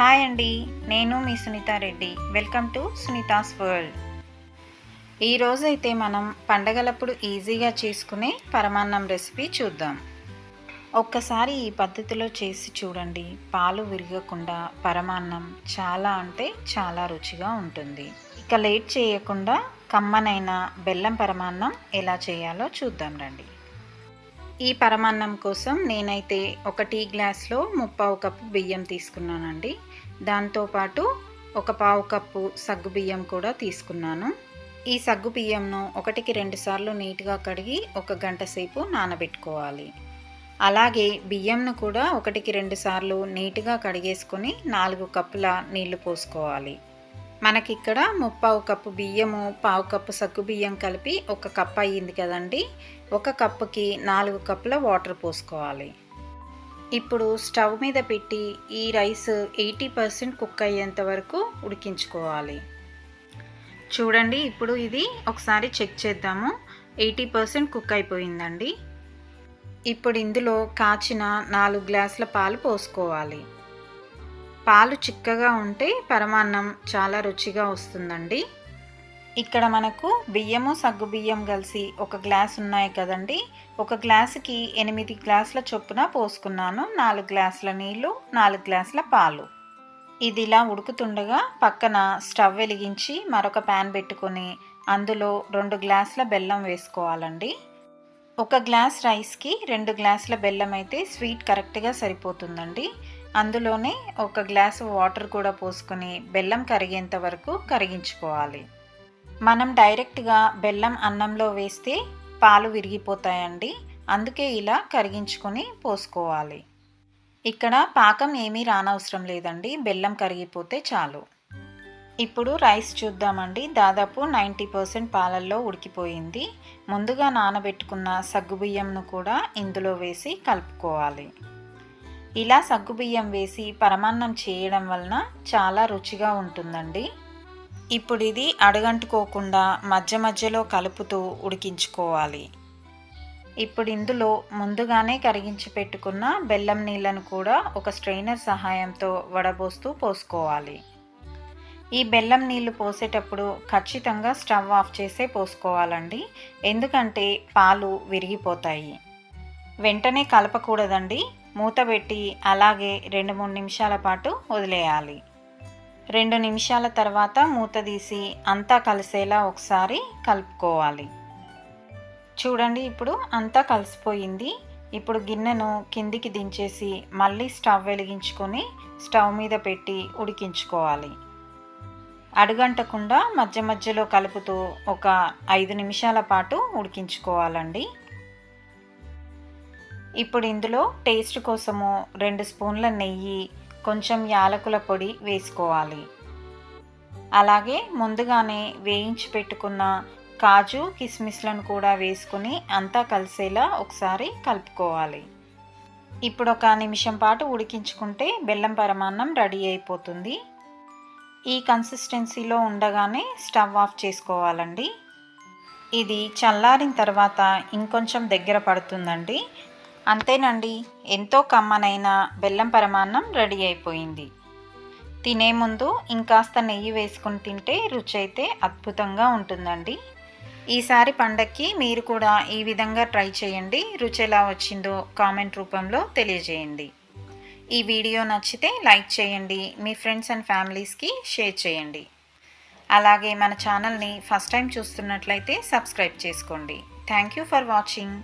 Hi అండి, నేను మీ Sunitha Reddy. Welcome to Sunitha's world. ఈరోజైతే మనం పండగలప్పుడు ఈజీగా చేసుకునే పరమాన్నం రెసిపీ చూద్దాం. ఒక్కసారి ఈ పద్ధతిలో చేసి చూడండి. పాలు విరగకుండా పరమాన్నం చాలా అంటే చాలా రుచిగా ఉంటుంది. ఇక లేట్ చేయకుండా కమ్మనైన బెల్లం పరమాన్నం ఎలా చేయాలో చూద్దాం రండి. ఈ పరమాన్నం కోసం నేనైతే ఒక టీ గ్లాస్లో 1/4 కప్పు బియ్యం తీసుకున్నానండి. దాంతోపాటు ఒక 1/4 కప్పు సగ్గు బియ్యం కూడా తీసుకున్నాను. ఈ సగ్గు బియ్యంను 1కి 2 సార్లు నీట్గా కడిగి 1 గంట సేపు నానబెట్టుకోవాలి. అలాగే బియ్యంను కూడా 1కి 2 సార్లు నీట్గా కడిగేసుకొని 4 కప్పుల నీళ్లు పోసుకోవాలి. మనకిక్కడ 1/4 కప్పు బియ్యము 1/4 కప్పు సగ్గు బియ్యం కలిపి 1 కప్పు అయ్యింది కదండి. 1 కప్పుకి 4 కప్పుల వాటర్ పోసుకోవాలి. ఇప్పుడు స్టవ్ మీద పెట్టి ఈ రైస్ 80% కుక్ అయ్యేంత వరకు ఉడికించుకోవాలి. చూడండి, ఇప్పుడు ఇది ఒకసారి చెక్ చేద్దాము. 80% కుక్ అయిపోయిందండి. ఇప్పుడు ఇందులో కాచిన 4 గ్లాసుల పాలు పోసుకోవాలి. పాలు చిక్కగా ఉంటే పరమాన్నం చాలా రుచిగా వస్తుందండి. ఇక్కడ మనకు బియ్యము సగ్గు బియ్యం కలిసి 1 గ్లాస్ ఉన్నాయి కదండి. 1 గ్లాసుకి 8 గ్లాసుల చొప్పున పోసుకున్నాను. 4 గ్లాసుల నీళ్ళు, 4 గ్లాసుల పాలు. ఇది ఇలా ఉడుకుతుండగా పక్కన స్టవ్ వెలిగించి మరొక ప్యాన్ పెట్టుకొని అందులో 2 గ్లాసుల బెల్లం వేసుకోవాలండి. 1 గ్లాస్ రైస్కి 2 గ్లాసుల బెల్లం అయితే స్వీట్ కరెక్ట్గా సరిపోతుందండి. అందులోనే 1 గ్లాసు వాటర్ కూడా పోసుకొని బెల్లం కరిగేంత వరకు కరిగించుకోవాలి. మనం డైరెక్ట్గా బెల్లం అన్నంలో వేస్తే పాలు విరిగిపోతాయండి. అందుకే ఇలా కరిగించుకొని పోసుకోవాలి. ఇక్కడ పాకం ఏమీ రానవసరం లేదండి, బెల్లం కరిగిపోతే చాలు. ఇప్పుడు రైస్ చూద్దామండి. దాదాపు 90% పాలల్లో ఉడికిపోయింది. ముందుగా నానబెట్టుకున్న సగ్గుబియ్యంను కూడా ఇందులో వేసి కలుపుకోవాలి. ఇలా సగ్గుబియ్యం వేసి పరమాన్నం చేయడం వలన చాలా రుచిగా ఉంటుందండి. ఇప్పుడు ఇది అడుగంటుకోకుండా మధ్య మధ్యలో కలుపుతూ ఉడికించుకోవాలి. ఇప్పుడు ఇందులో ముందుగానే కరిగించి పెట్టుకున్న బెల్లం నీళ్ళను కూడా ఒక స్ట్రెయినర్ సహాయంతో వడబోస్తూ పోసుకోవాలి. ఈ బెల్లం నీళ్లు పోసేటప్పుడు ఖచ్చితంగా స్టవ్ ఆఫ్ చేసే పోసుకోవాలండి, ఎందుకంటే పాలు విరిగిపోతాయి. వెంటనే కలపకూడదండి. మూత పెట్టి అలాగే 2-3 నిమిషాల పాటు వదిలేయాలి. 2 నిమిషాల తర్వాత మూత తీసి అంతా కలిసేలా ఒకసారి కలుపుకోవాలి. చూడండి, ఇప్పుడు అంతా కలిసిపోయింది. ఇప్పుడు గిన్నెను కిందికి దించేసి మళ్ళీ స్టవ్ వెలిగించుకొని స్టవ్ మీద పెట్టి ఉడికించుకోవాలి. అడుగంటకుండా మధ్య మధ్యలో కలుపుతూ ఒక 5 నిమిషాల పాటు ఉడికించుకోవాలండి. ఇప్పుడు ఇందులో టేస్ట్ కోసము 2 స్పూన్ల నెయ్యి, కొంచెం యాలకుల పొడి వేసుకోవాలి. అలాగే ముందుగానే వేయించి పెట్టుకున్న కాజు కిస్మిస్లను కూడా వేసుకుని అంతా కలిసేలా ఒకసారి కలుపుకోవాలి. ఇప్పుడు 1 నిమిషం పాటు ఉడికించుకుంటే బెల్లం పరమాన్నం రెడీ అయిపోతుంది. ఈ కన్సిస్టెన్సీలో ఉండగానే స్టవ్ ఆఫ్ చేసుకోవాలండి. ఇది చల్లారిన తర్వాత ఇంకొంచెం దగ్గర పడుతుందండి. అంతేనండి, ఎంతో కమ్మనైన బెల్లం పరమాన్నం రెడీ అయిపోయింది. తినే ముందు ఇంకాస్త నెయ్యి వేసుకొని తింటే రుచి అయితే అద్భుతంగా ఉంటుందండి. ఈసారి పండక్కి మీరు కూడా ఈ విధంగా ట్రై చేయండి. రుచి ఎలా వచ్చిందో కామెంట్ రూపంలో తెలియజేయండి. ఈ వీడియో నచ్చితే లైక్ చేయండి, మీ ఫ్రెండ్స్ అండ్ ఫ్యామిలీస్కి షేర్ చేయండి. అలాగే మన ఛానల్ని ఫస్ట్ టైం చూస్తున్నట్లయితే సబ్స్క్రైబ్ చేసుకోండి. Thank you for watching.